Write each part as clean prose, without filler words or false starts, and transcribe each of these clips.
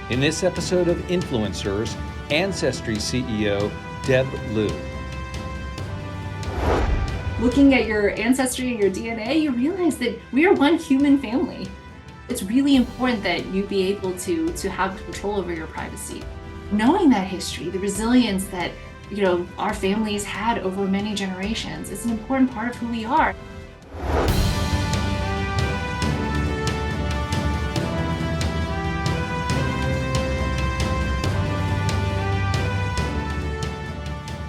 In this episode of Influencers, Ancestry CEO Deb Liu. Looking at your ancestry and your DNA, you realize that we are one human family. It's really important that you be able to have control over your privacy. Knowing that history, the resilience that our families had over many generations is an important part of who we are.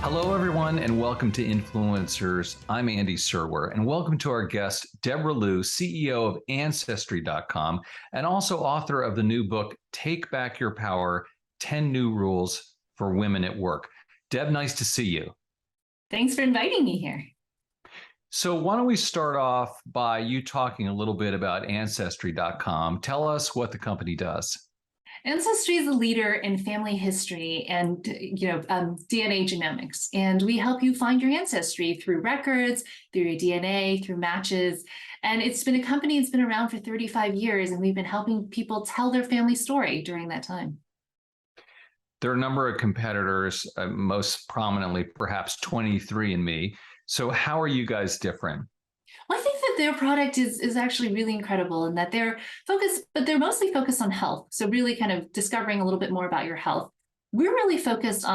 Hello, everyone, and welcome to Influencers. I'm Andy Serwer, and welcome to our guest, Deborah Liu, CEO of Ancestry.com, and also author of the new book, Take Back Your Power, 10 New Rules for Women at Work. Deb, nice to see you. Thanks for inviting me here. So why don't we start off by you talking a little bit about Ancestry.com. Tell us what the company does. Ancestry is a leader in family history and DNA genomics, and we help you find your ancestry through records, through your DNA, through matches. And it's been a company that's been around for 35 years, and we've been helping people tell their family story during that time. There are a number of competitors, most prominently perhaps 23andMe. So how are you guys different? Well, I think that their product is actually really incredible in that they're focused, but they're mostly focused on health. So really kind of discovering a little bit more about your health. We're really focusing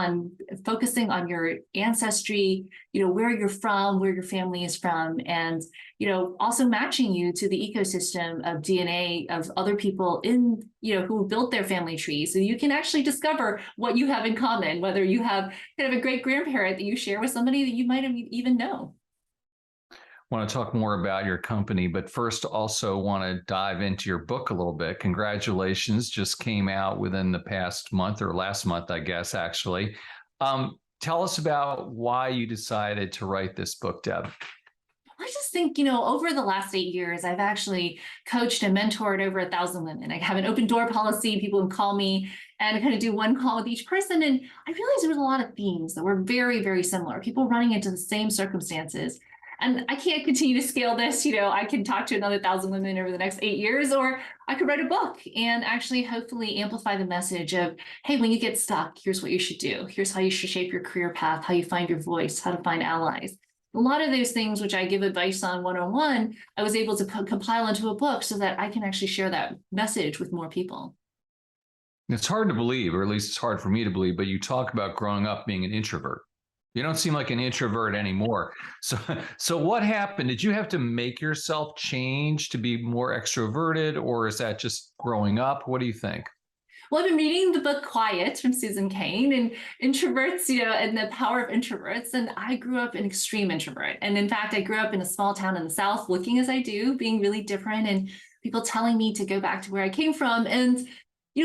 on your ancestry, where you're from, where your family is from, and also matching you to the ecosystem of DNA of other people who built their family tree. So you can actually discover what you have in common, whether you have kind of a great grandparent that you share with somebody that you might have even known. Want to talk more about your company, but first also want to dive into your book a little bit. Congratulations, just came out within the past month or last month, I guess, actually. Tell us about why you decided to write this book, Deb. I just think, over the last 8 years, I've actually coached and mentored over 1,000 women. I have an open door policy. People can call me and I kind of do one call with each person. And I realized there was a lot of themes that were very, very similar. People running into the same circumstances. And I can't continue to scale this. I can talk to another 1,000 women over the next 8 years, or I could write a book and actually hopefully amplify the message of, hey, when you get stuck, here's what you should do. Here's how you should shape your career path, how you find your voice, how to find allies. A lot of those things, which I give advice on one-on-one, I was able to compile into a book so that I can actually share that message with more people. It's hard to believe, or at least it's hard for me to believe, but you talk about growing up being an introvert. You don't seem like an introvert anymore. So what happened? Did you have to make yourself change to be more extroverted, or is that just growing up? What do you think? Well, I've been reading the book Quiet from Susan Cain and introverts, and the power of introverts. And I grew up an extreme introvert. And in fact, I grew up in a small town in the South, looking as I do, being really different, and people telling me to go back to where I came from. And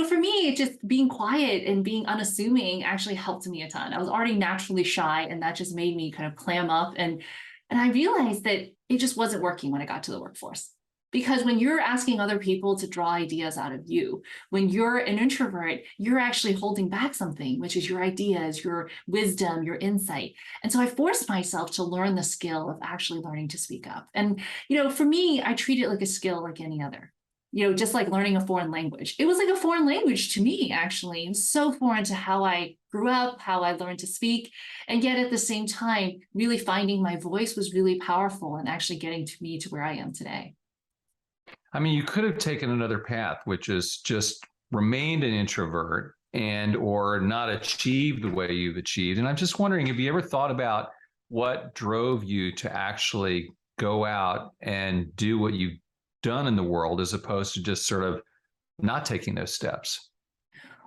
for me, just being quiet and being unassuming actually helped me a ton. I was already naturally shy, and that just made me kind of clam up. And I realized that it just wasn't working when I got to the workforce. Because when you're asking other people to draw ideas out of you, when you're an introvert, you're actually holding back something, which is your ideas, your wisdom, your insight. And so I forced myself to learn the skill of actually learning to speak up. And, for me, I treat it like a skill like any other. Just like learning a foreign language. It was like a foreign language to me, actually, and so foreign to how I grew up, how I learned to speak. And yet at the same time, really finding my voice was really powerful and actually getting to me to where I am today. I mean, you could have taken another path, which is just remained an introvert or not achieved the way you've achieved. And I'm just wondering, have you ever thought about what drove you to actually go out and do what you've done in the world, as opposed to just sort of not taking those steps?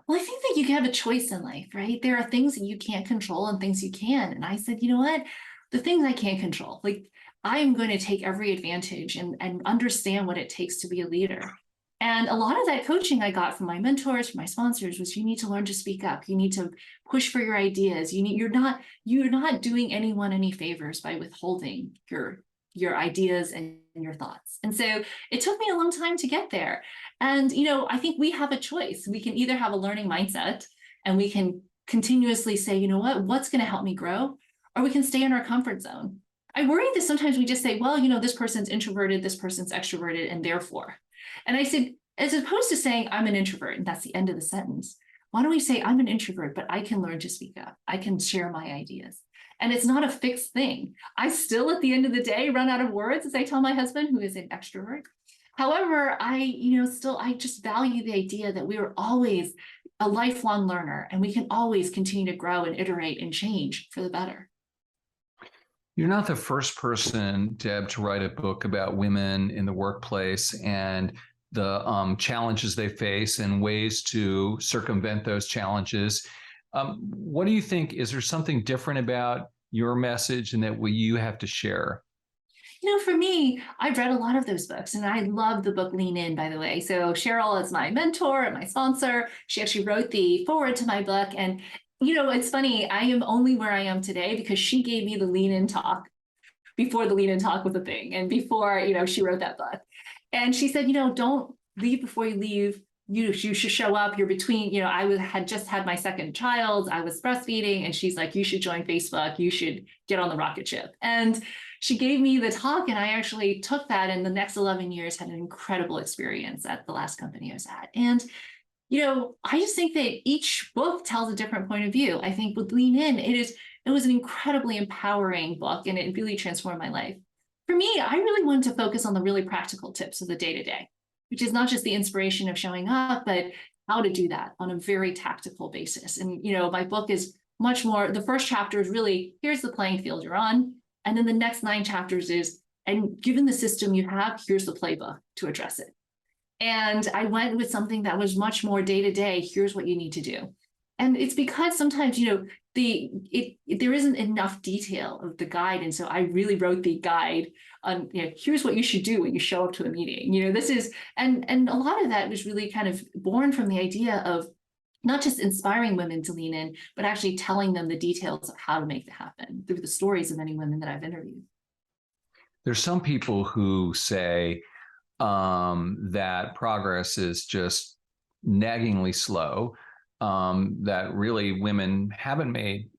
Well, I think that you can have a choice in life, right? There are things that you can't control and things you can. And I said, you know what? The things I can't control, like I am going to take every advantage and understand what it takes to be a leader. And a lot of that coaching I got from my mentors, from my sponsors, was you need to learn to speak up. You need to push for your ideas. You're not doing anyone any favors by withholding your ideas and your thoughts. And so it took me a long time to get there. And, I think we have a choice. We can either have a learning mindset and we can continuously say, what's going to help me grow? Or we can stay in our comfort zone. I worry that sometimes we just say, well, this person's introverted, this person's extroverted, and therefore. And I said, As opposed to saying, I'm an introvert, and that's the end of the sentence. Why don't we say, I'm an introvert, but I can learn to speak up. I can share my ideas. And it's not a fixed thing. I still, at the end of the day, run out of words, as I tell my husband, who is an extrovert. However, I just value the idea that we are always a lifelong learner, and we can always continue to grow and iterate and change for the better. You're not the first person, Deb, to write a book about women in the workplace and the challenges they face and ways to circumvent those challenges. What do you think? Is there something different about your message and that you have to share? For me, I've read a lot of those books, and I love the book Lean In, by the way. So Cheryl is my mentor and my sponsor. She actually wrote the foreword to my book. And, it's funny, I am only where I am today because she gave me the Lean In talk before the Lean In talk was a thing, and before, she wrote that book. And she said, don't leave before you leave. You should show up. You're between, had just had my second child. I was breastfeeding, and she's like, you should join Facebook. You should get on the rocket ship. And she gave me the talk, and I actually took that, and the next 11 years had an incredible experience at the last company I was at. And, I just think that each book tells a different point of view. I think with Lean In, it was an incredibly empowering book, and it really transformed my life. For me, I really wanted to focus on the really practical tips of the day-to-day, which is not just the inspiration of showing up, but how to do that on a very tactical basis. And, my book is much more, the first chapter is really, here's the playing field you're on. And then the next 9 chapters is, and given the system you have, here's the playbook to address it. And I went with something that was much more day-to-day, here's what you need to do. And it's because sometimes, there isn't enough detail of the guide. And so I really wrote the guide on, here's what you should do when you show up to a meeting. This is, and a lot of that was really kind of born from the idea of not just inspiring women to lean in, but actually telling them the details of how to make it happen through the stories of many women that I've interviewed. There's some people who say that progress is just naggingly slow, that really women haven't made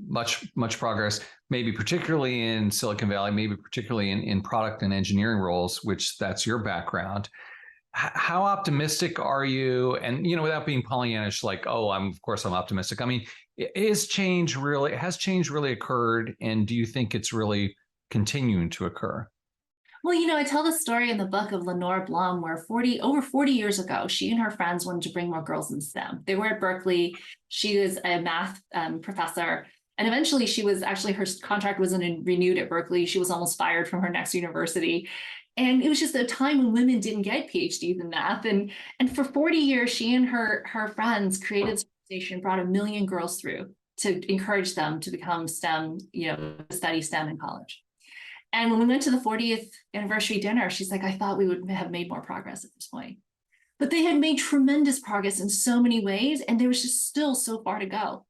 much progress, maybe particularly in Silicon Valley, maybe particularly in product and engineering roles, which that's your background. How optimistic are you? And, without being Pollyannish, like, oh, of course I'm optimistic. I mean, has change really occurred? And do you think it's really continuing to occur? Well, I tell the story in the book of Lenore Blum, where over 40 years ago, she and her friends wanted to bring more girls in STEM. They were at Berkeley. She was a math professor. And eventually her contract wasn't renewed at Berkeley. She was almost fired from her next university. And it was just a time when women didn't get PhDs in math. And for 40 years, she and her friends created this organization, brought 1 million girls through to encourage them to become STEM, study STEM in college. And when we went to the 40th anniversary dinner, she's like, I thought we would have made more progress at this point. But they had made tremendous progress in so many ways, and there was just still so far to go.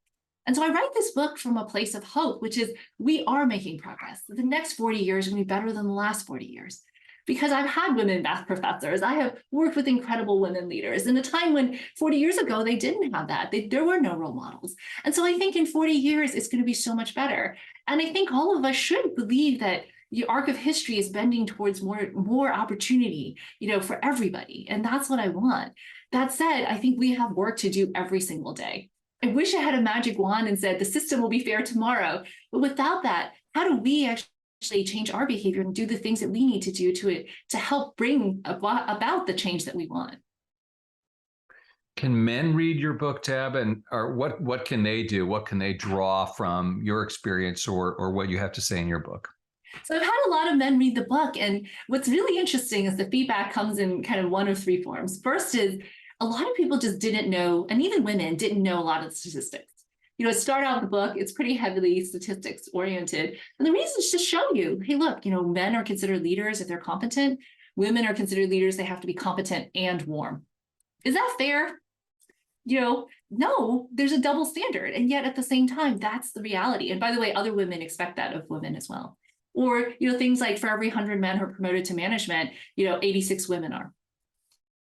And so I write this book from a place of hope, which is we are making progress. The next 40 years are going to be better than the last 40 years. Because I've had women math professors, I have worked with incredible women leaders in a time when 40 years ago, they didn't have that. There were no role models. And so I think in 40 years, it's going to be so much better. And I think all of us should believe that the arc of history is bending towards more opportunity, for everybody. And that's what I want. That said, I think we have work to do every single day. I wish I had a magic wand and said the system will be fair tomorrow. But without that, how do we actually change our behavior and do the things that we need to do to help bring about the change that we want? Can men read your book, Deb, or what can they do? What can they draw from your experience or what you have to say in your book? So I've had a lot of men read the book, and what's really interesting is the feedback comes in kind of one of 3 forms. First is a lot of people just didn't know, and even women didn't know a lot of the statistics. To start out the book, it's pretty heavily statistics oriented. And the reason is to show you, hey, look, men are considered leaders if they're competent. Women are considered leaders. They have to be competent and warm. Is that fair? No, there's a double standard. And yet at the same time, that's the reality. And by the way, other women expect that of women as well. Or, things like for every 100 men who are promoted to management, 86 women are.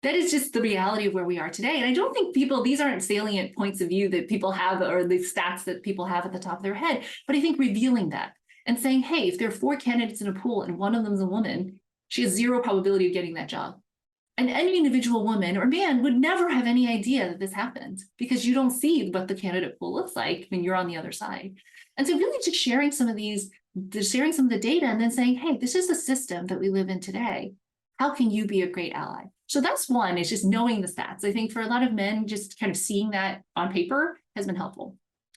That is just the reality of where we are today. And I don't think these aren't salient points of view that people have or the stats that people have at the top of their head. But I think revealing that and saying, hey, if there are 4 candidates in a pool and one of them is a woman, she has 0 probability of getting that job. And any individual woman or man would never have any idea that this happened because you don't see what the candidate pool looks like when you're on the other side. And so really just sharing some of the data and then saying, hey, this is the system that we live in today. How can you be a great ally? So that's one, is just knowing the stats. I think for a lot of men, just kind of seeing that on paper has been helpful.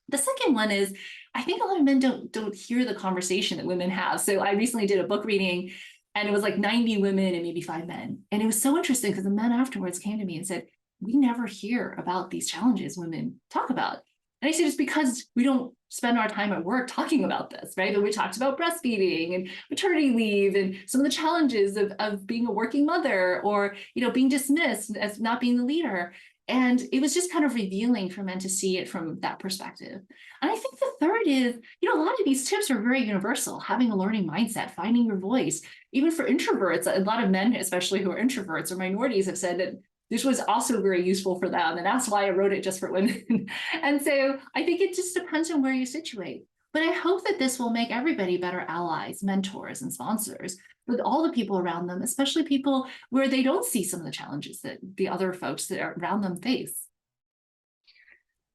The second one is, I think a lot of men don't hear the conversation that women have. So I recently did a book reading and it was like 90 women and maybe 5 men. And it was so interesting because the men afterwards came to me and said, we never hear about these challenges women talk about. And I said, it's because we don't spend our time at work talking about this, right? But we talked about breastfeeding and maternity leave and some of the challenges of being a working mother or, being dismissed as not being the leader. And it was just kind of revealing for men to see it from that perspective. And I think the third is, a lot of these tips are very universal, having a learning mindset, finding your voice. Even for introverts, a lot of men, especially who are introverts or minorities, have said that this was also very useful for them. And that's why I wrote it just for women. And so I think it just depends on where you situate. But I hope that this will make everybody better allies, mentors, and sponsors with all the people around them, especially people where they don't see some of the challenges that the other folks that are around them face.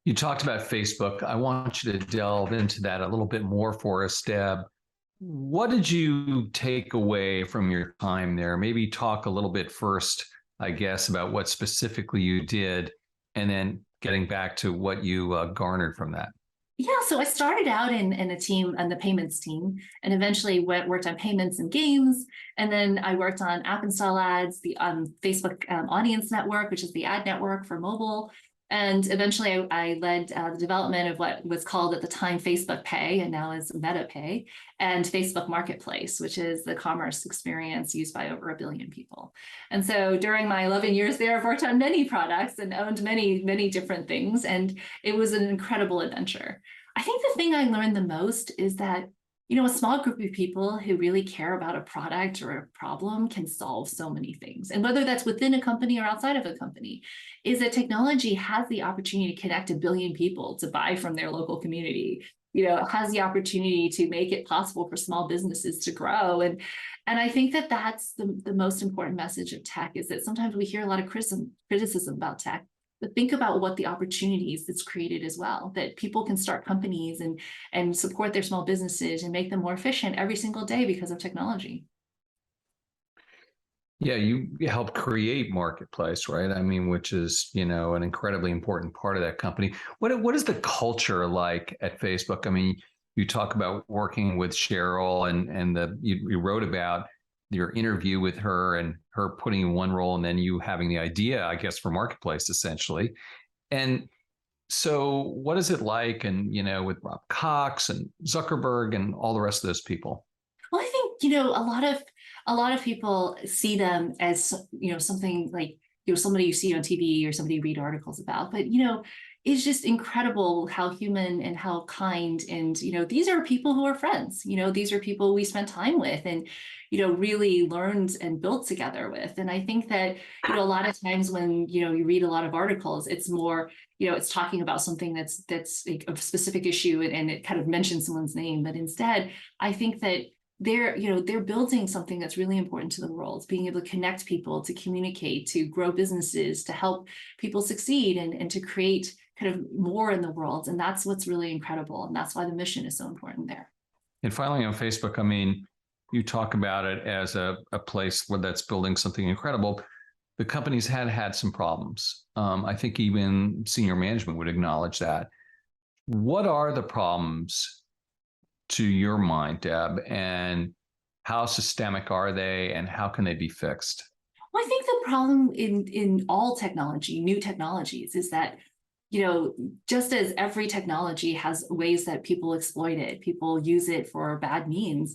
You talked about Facebook. I want you to delve into that a little bit more for us, Deb. What did you take away from your time there? Maybe talk a little bit first, I guess, about what specifically you did, and then getting back to what you garnered from that. Yeah, so I started out in a team, on the payments team, and eventually worked on payments and games. And then I worked on app install ads, the Facebook audience network, which is the ad network for mobile. And eventually I led the development of what was called at the time Facebook Pay, and now is Meta Pay, and Facebook Marketplace, which is the commerce experience used by over 1 billion people. And so during my 11 years there, I've worked on many products and owned many, many different things. And it was an incredible adventure. I think the thing I learned the most is that a small group of people who really care about a product or a problem can solve so many things. And whether that's within a company or outside of a company, is that technology has the opportunity to connect 1 billion people to buy from their local community. It has the opportunity to make it possible for small businesses to grow. And I think that that's the most important message of tech, is that sometimes we hear a lot of criticism about tech. But think about what the opportunities it's created as well, that people can start companies and support their small businesses and make them more efficient every single day because of technology. Yeah, you help create Marketplace, right? I mean, which is, an incredibly important part of that company. What is the culture like at Facebook? I mean, you talk about working with Cheryl and you wrote about your interview with her and her putting in one role and then you having the idea, I guess, for Marketplace essentially. And so what is it like? And, with Rob Cox and Zuckerberg and all the rest of those people? Well, I think, a lot of people see them as, something like, somebody you see on TV or somebody you read articles about, but, it's just incredible how human and how kind. And, these are people who are friends, these are people we spend time with and, really learned and built together with. And I think that, a lot of times when, you read a lot of articles, it's more, it's talking about something that's like a specific issue and it kind of mentions someone's name. But instead, I think that they're building something that's really important to the world, being able to connect people, to communicate, to grow businesses, to help people succeed and to create kind of more in the world. And that's what's really incredible. And that's why the mission is so important there. And finally, on Facebook, I mean, you talk about it as a place where that's building something incredible. The company's had some problems. I think even senior management would acknowledge that. What are the problems to your mind, Deb, and how systemic are they and how can they be fixed? Well, I think the problem in all technology, new technologies, is that, just as every technology has ways that people exploit it, people use it for bad means,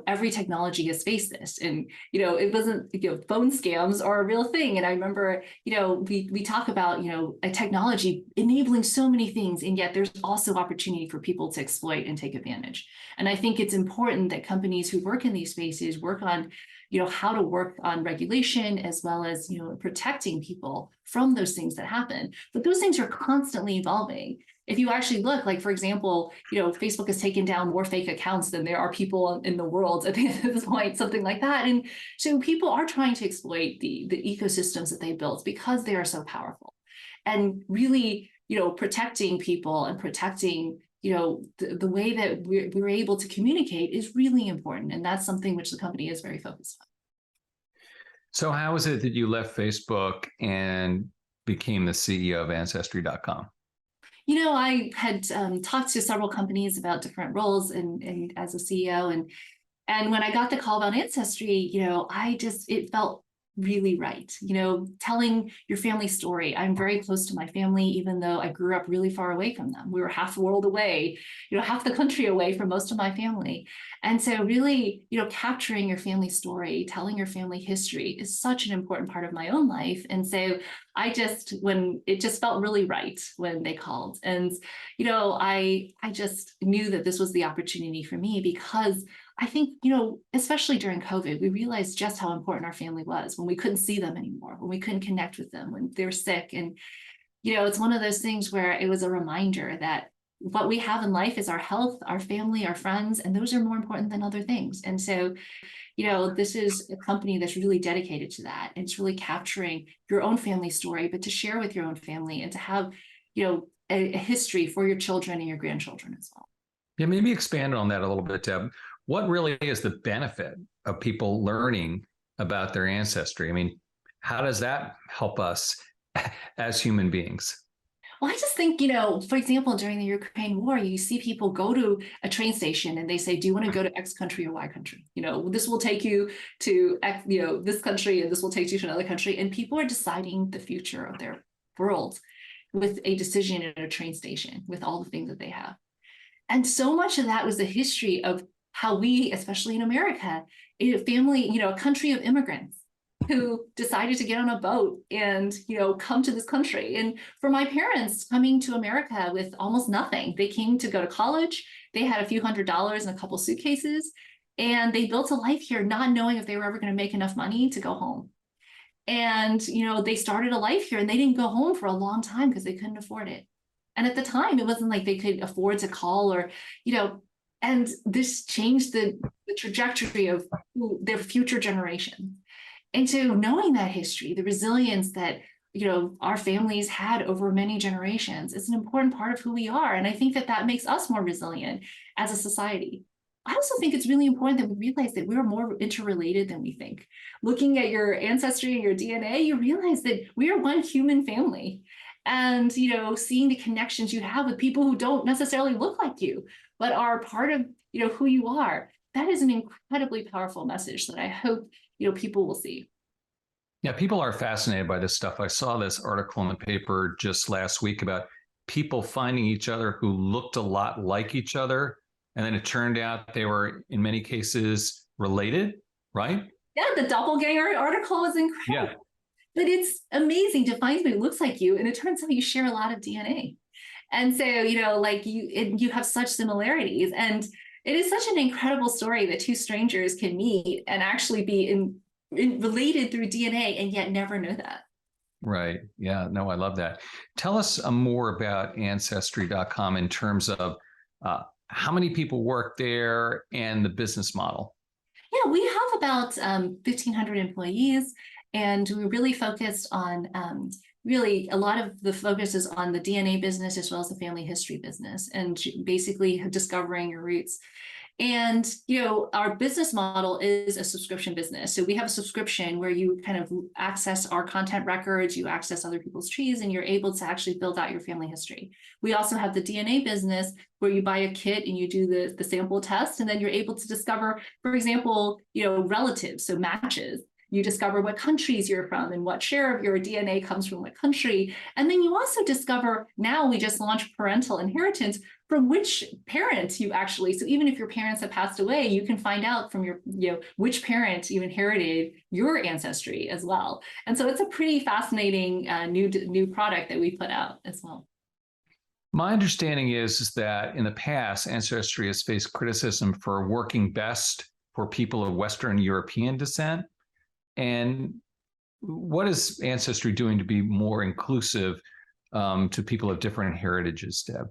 every technology has faced this. And, it wasn't, phone scams are a real thing. And I remember, we talk about, a technology enabling so many things, and yet there's also opportunity for people to exploit and take advantage. And I think it's important that companies who work in these spaces work on, how to work on regulation as well as, protecting people from those things that happen. But those things are constantly evolving. If you actually look, like, for example, Facebook has taken down more fake accounts than there are people in the world at this point, something like that. And so people are trying to exploit the ecosystems that they built because they are so powerful. And really, protecting people and protecting, the way that we're able to communicate is really important. And that's something which the company is very focused on. So how is it that you left Facebook and became the CEO of Ancestry.com? I had talked to several companies about different roles and as a CEO, and when I got the call about Ancestry, it felt really right. Telling your family story. I'm very close to my family, even though I grew up really far away from them. We were half the world away, half the country away from most of my family. And so really, capturing your family story, telling your family history is such an important part of my own life. And so it just felt really right when they called. And, I just knew that this was the opportunity for me because I think, especially during COVID, we realized just how important our family was when we couldn't see them anymore, when we couldn't connect with them, when they were sick. And, it's one of those things where it was a reminder that what we have in life is our health, our family, our friends, and those are more important than other things. And so, this is a company that's really dedicated to that. And it's really capturing your own family story, but to share with your own family and to have, a history for your children and your grandchildren as well. Yeah, maybe expand on that a little bit, Deb. What really is the benefit of people learning about their ancestry? I mean, how does that help us as human beings? Well, I just think, for example, during the Ukraine war, you see people go to a train station and they say, do you want to go to X country or Y country? This will take you to X, this country, and this will take you to another country. And people are deciding the future of their world with a decision at a train station with all the things that they have. And so much of that was the history of how we, especially in America, a family, a country of immigrants who decided to get on a boat and, come to this country. And for my parents coming to America with almost nothing, they came to go to college. They had a few $100s and a couple suitcases, and they built a life here, not knowing if they were ever going to make enough money to go home. And, they started a life here and they didn't go home for a long time because they couldn't afford it. And at the time, it wasn't like they could afford to call or, and this changed the trajectory of their future generations. And so knowing that history, the resilience that, our families had over many generations is an important part of who we are. And I think that makes us more resilient as a society. I also think it's really important that we realize that we're more interrelated than we think. Looking at your ancestry and your DNA, you realize that we are one human family. And, seeing the connections you have with people who don't necessarily look like you, but are part of, who you are. That is an incredibly powerful message that I hope, people will see. Yeah, people are fascinated by this stuff. I saw this article in the paper just last week about people finding each other who looked a lot like each other. And then it turned out they were, in many cases, related, right? Yeah, the doppelganger article was incredible. Yeah. But it's amazing to find somebody who looks like you. And it turns out you share a lot of DNA. And so, you have such similarities. And it is such an incredible story that two strangers can meet and actually be related through DNA and yet never know that. Right. Yeah. No, I love that. Tell us more about Ancestry.com in terms of how many people work there and the business model. Yeah, we have about 1,500 employees, and we're really focused on really a lot of the focus is on the DNA business as well as the family history business and basically discovering your roots. And, our business model is a subscription business. So we have a subscription where you kind of access our content records, you access other people's trees, and you're able to actually build out your family history. We also have the DNA business where you buy a kit and you do the sample test, and then you're able to discover, for example, relatives, so matches. You discover what countries you're from and what share of your DNA comes from what country. And then you also discover, now we just launched parental inheritance, from which parents you actually, so even if your parents have passed away, you can find out from your, which parent you inherited your ancestry as well. And so it's a pretty fascinating new product that we put out as well. My understanding is that in the past, Ancestry has faced criticism for working best for people of Western European descent? And what is Ancestry doing to be more inclusive to people of different heritages, Deb?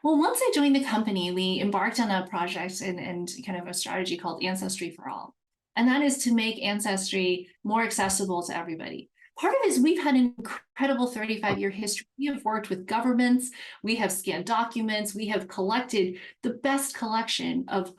Well, once I joined the company, we embarked on a project and kind of a strategy called Ancestry for All. And that is to make Ancestry more accessible to everybody. Part of it is we've had an incredible 35-year history. We have worked with governments, we have scanned documents, we have collected the best collection of,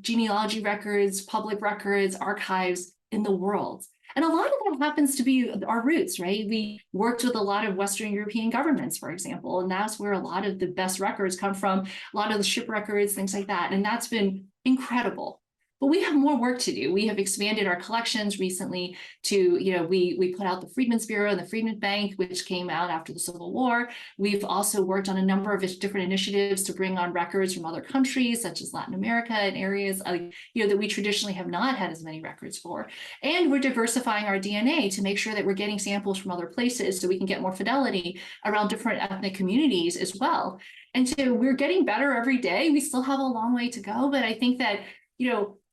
genealogy records, public records, archives in the world. And a lot of that happens to be our roots, right? We worked with a lot of Western European governments, for example, and that's where a lot of the best records come from, a lot of the ship records, things like that. And that's been incredible. But we have more work to do. We have expanded our collections recently to, we put out the Freedmen's Bureau and the Freedmen's Bank, which came out after the Civil War. We've also worked on a number of different initiatives to bring on records from other countries, such as Latin America and areas, that we traditionally have not had as many records for. And we're diversifying our DNA to make sure that we're getting samples from other places so we can get more fidelity around different ethnic communities as well. And so we're getting better every day. We still have a long way to go, but I think that,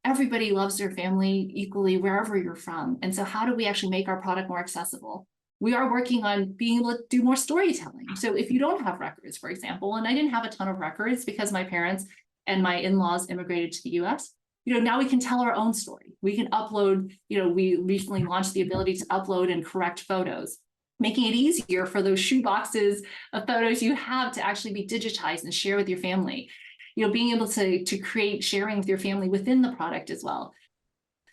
everybody loves their family equally wherever you're from. And so how do we actually make our product more accessible? We are working on being able to do more storytelling. So if you don't have records, for example, and I didn't have a ton of records because my parents and my in-laws immigrated to the US, now we can tell our own story. We can upload, we recently launched the ability to upload and correct photos, making it easier for those shoe boxes of photos you have to actually be digitized and share with your family. Being able to create sharing with your family within the product as well.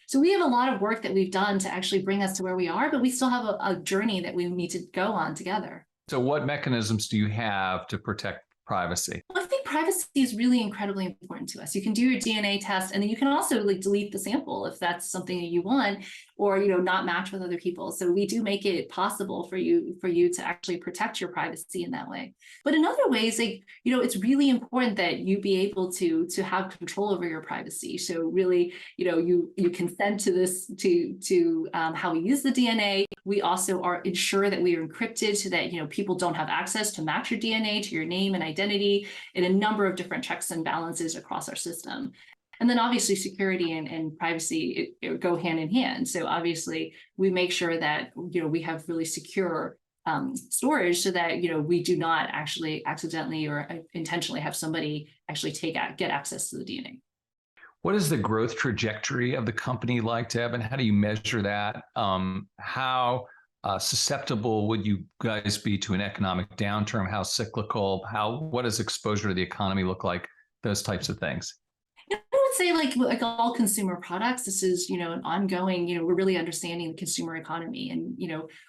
So we have a lot of work that we've done to actually bring us to where we are, but we still have a journey that we need to go on together. So what mechanisms do you have to protect privacy? Well, I think privacy is really incredibly important to us. You can do your DNA test, and then you can also delete the sample if that's something that you want, or not match with other people. So we do make it possible for you to actually protect your privacy in that way. But in other ways, it's really important that you be able to have control over your privacy. So really, you consent to this to how we use the DNA. We also ensure that we are encrypted so that people don't have access to match your DNA to your name and identity in a number of different checks and balances across our system. And then obviously security and privacy go hand in hand. So obviously we make sure that we have really secure storage so that we do not actually accidentally or intentionally have somebody actually get access to the DNA. What is the growth trajectory of the company like, Deb, and how do you measure that? How susceptible would you guys be to an economic downturn? How cyclical? What does exposure to the economy look like? Those types of things. I would say like all consumer products, this is, an ongoing, we're really understanding the consumer economy. And,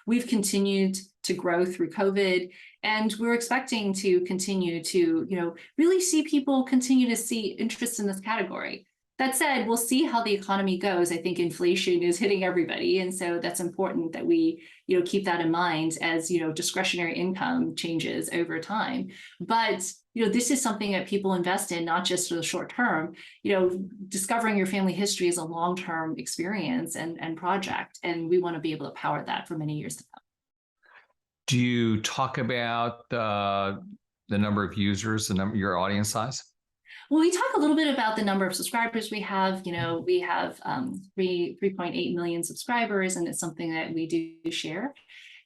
we've continued to grow through COVID, and we're expecting to continue to, really see people continue to see interest in this category. That said, we'll see how the economy goes. I think inflation is hitting everybody. And so that's important that we, keep that in mind as, discretionary income changes over time. But, this is something that people invest in, not just for the short term. Discovering your family history is a long-term experience and project. And we want to be able to power that for many years to come. Do you talk about the number of users, your audience size? Well, we talk a little bit about the number of subscribers we have. We have 3.8 million subscribers, and it's something that we do share.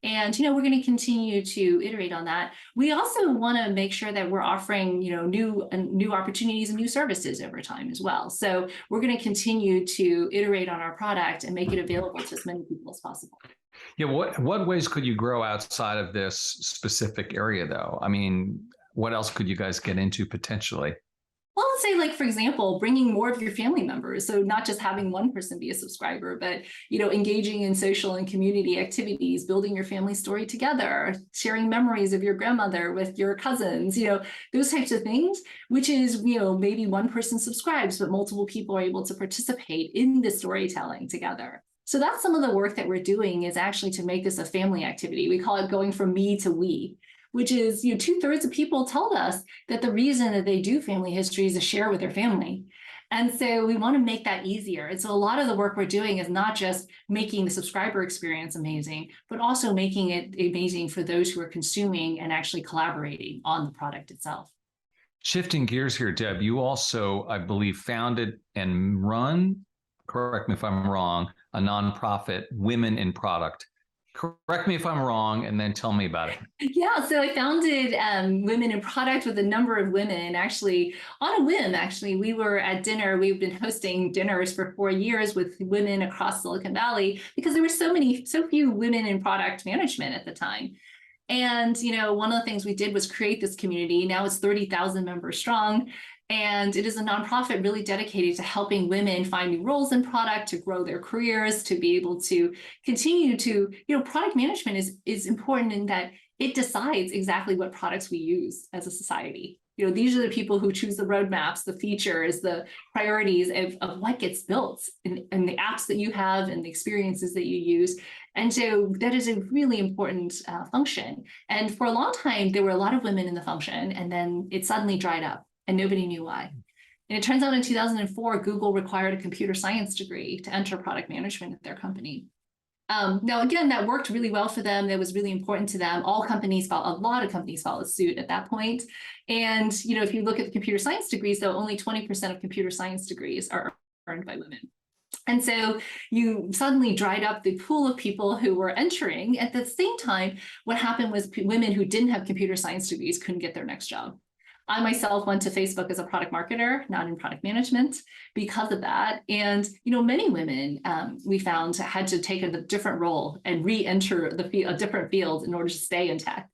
And, we're going to continue to iterate on that. We also want to make sure that we're offering, new opportunities and new services over time as well. So we're going to continue to iterate on our product and make it available to as many people as possible. Yeah. What ways could you grow outside of this specific area, though? I mean, what else could you guys get into potentially? Well, let's say, for example, bringing more of your family members. So not just having one person be a subscriber, but, engaging in social and community activities, building your family story together, sharing memories of your grandmother with your cousins, those types of things, which is, maybe one person subscribes, but multiple people are able to participate in the storytelling together. So that's some of the work that we're doing, is actually to make this a family activity. We call it going from me to we, which is, 2/3 of people told us that the reason that they do family history is to share with their family. And so we want to make that easier. And so a lot of the work we're doing is not just making the subscriber experience amazing, but also making it amazing for those who are consuming and actually collaborating on the product itself. Shifting gears here, Deb, you also, I believe, founded and run, correct me if I'm wrong, a nonprofit, Women in Product. Correct me if I'm wrong, and then tell me about it. Yeah, so I founded Women in Product with a number of women, actually, on a whim, actually. We were at dinner. We've been hosting dinners for 4 years with women across Silicon Valley because there were so few women in product management at the time. And, one of the things we did was create this community. Now it's 30,000 members strong. And it is a nonprofit really dedicated to helping women find new roles in product, to grow their careers, to be able to continue to, product management is important in that it decides exactly what products we use as a society. These are the people who choose the roadmaps, the features, the priorities of what gets built and the apps that you have and the experiences that you use. And so that is a really important function. And for a long time, there were a lot of women in the function, and then it suddenly dried up and nobody knew why. And it turns out in 2004, Google required a computer science degree to enter product management at their company. Now, again, that worked really well for them. That was really important to them. A lot of companies followed suit at that point. And, if you look at the computer science degrees, though, only 20% of computer science degrees are earned by women. And so you suddenly dried up the pool of people who were entering. At the same time, what happened was women who didn't have computer science degrees couldn't get their next job. I myself went to Facebook as a product marketer, not in product management, because of that. And many women we found had to take a different role and re-enter a different field in order to stay in tech.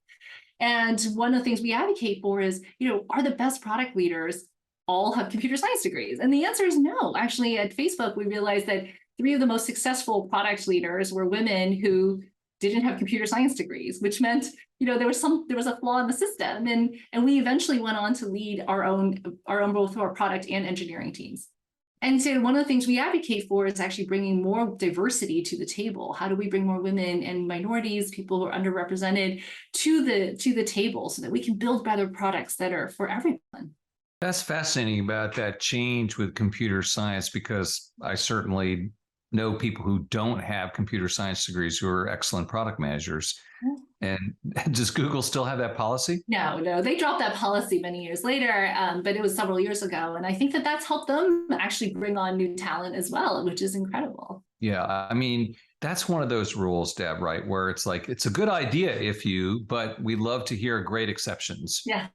And one of the things we advocate for is, are the best product leaders all have computer science degrees? And the answer is no. Actually, at Facebook, we realized that 3 of the most successful product leaders were women who didn't have computer science degrees, which meant there was a flaw in the system, and we eventually went on to lead our own both our product and engineering teams. And so one of the things we advocate for is actually bringing more diversity to the table. How do we bring more women and minorities, people who are underrepresented, to the table so that we can build better products that are for everyone? That's fascinating about that change with computer science, because I certainly know people who don't have computer science degrees who are excellent product managers. And does Google still have that policy? No, they dropped that policy many years later, but it was several years ago. And I think that that's helped them actually bring on new talent as well, which is incredible. Yeah, I mean, that's one of those rules, Deb, right? Where it's like, it's a good idea but we love to hear great exceptions. Yes.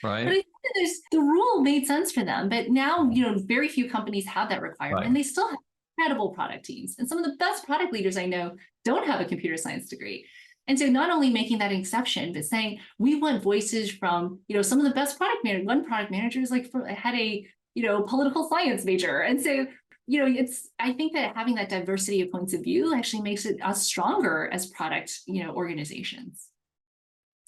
Right. But I think that the rule made sense for them. But now, very few companies have that requirement. Right. And they still have incredible product teams. And some of the best product leaders I know don't have a computer science degree. And so not only making that exception, but saying we want voices from, some of the best product managers. One product manager is had a, political science major. And so, I think that having that diversity of points of view actually makes us stronger as product, organizations.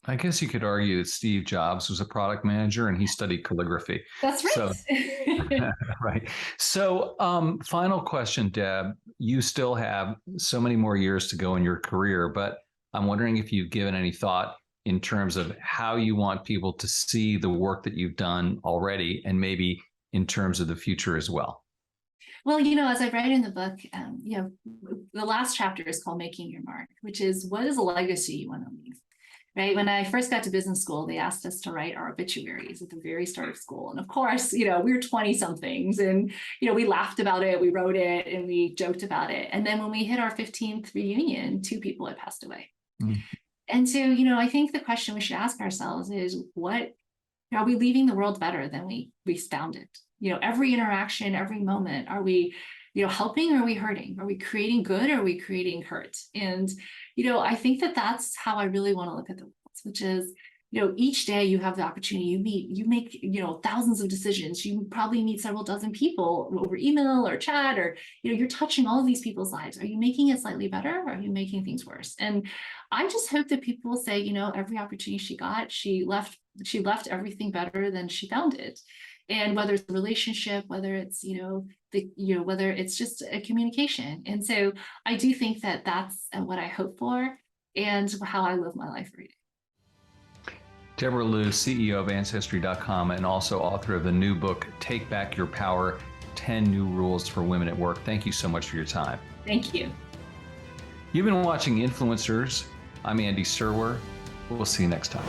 I guess you could argue that Steve Jobs was a product manager and he studied calligraphy. That's right. So, right. So, final question, Deb. You still have so many more years to go in your career, but I'm wondering if you've given any thought in terms of how you want people to see the work that you've done already, and maybe in terms of the future as well. Well, as I write in the book, the last chapter is called Making Your Mark, which is, what is a legacy you want to leave? Right. When I first got to business school, they asked us to write our obituaries at the very start of school. And of course, we were 20 somethings and, we laughed about it, we wrote it and we joked about it. And then when we hit our 15th reunion, 2 people had passed away. Mm. And so, I think the question we should ask ourselves is, what are we leaving the world better than we found it? Every interaction, every moment, are we helping or are we hurting? Are we creating good or are we creating hurt? And, I think that that's how I really want to look at the world, which is, each day you have the opportunity, you make, thousands of decisions. You probably meet several dozen people over email or chat, or, you're touching all of these people's lives. Are you making it slightly better? Or are you making things worse? And I just hope that people will say, every opportunity she got, she left everything better than she found it. And whether it's a relationship, whether it's, whether it's just a communication. And so I do think that that's what I hope for and how I live my life every day. Deborah Liu, CEO of Ancestry.com and also author of the new book, Take Back Your Power, 10 New Rules for Women at Work. Thank you so much for your time. Thank you. You've been watching Influencers. I'm Andy Serwer. We'll see you next time.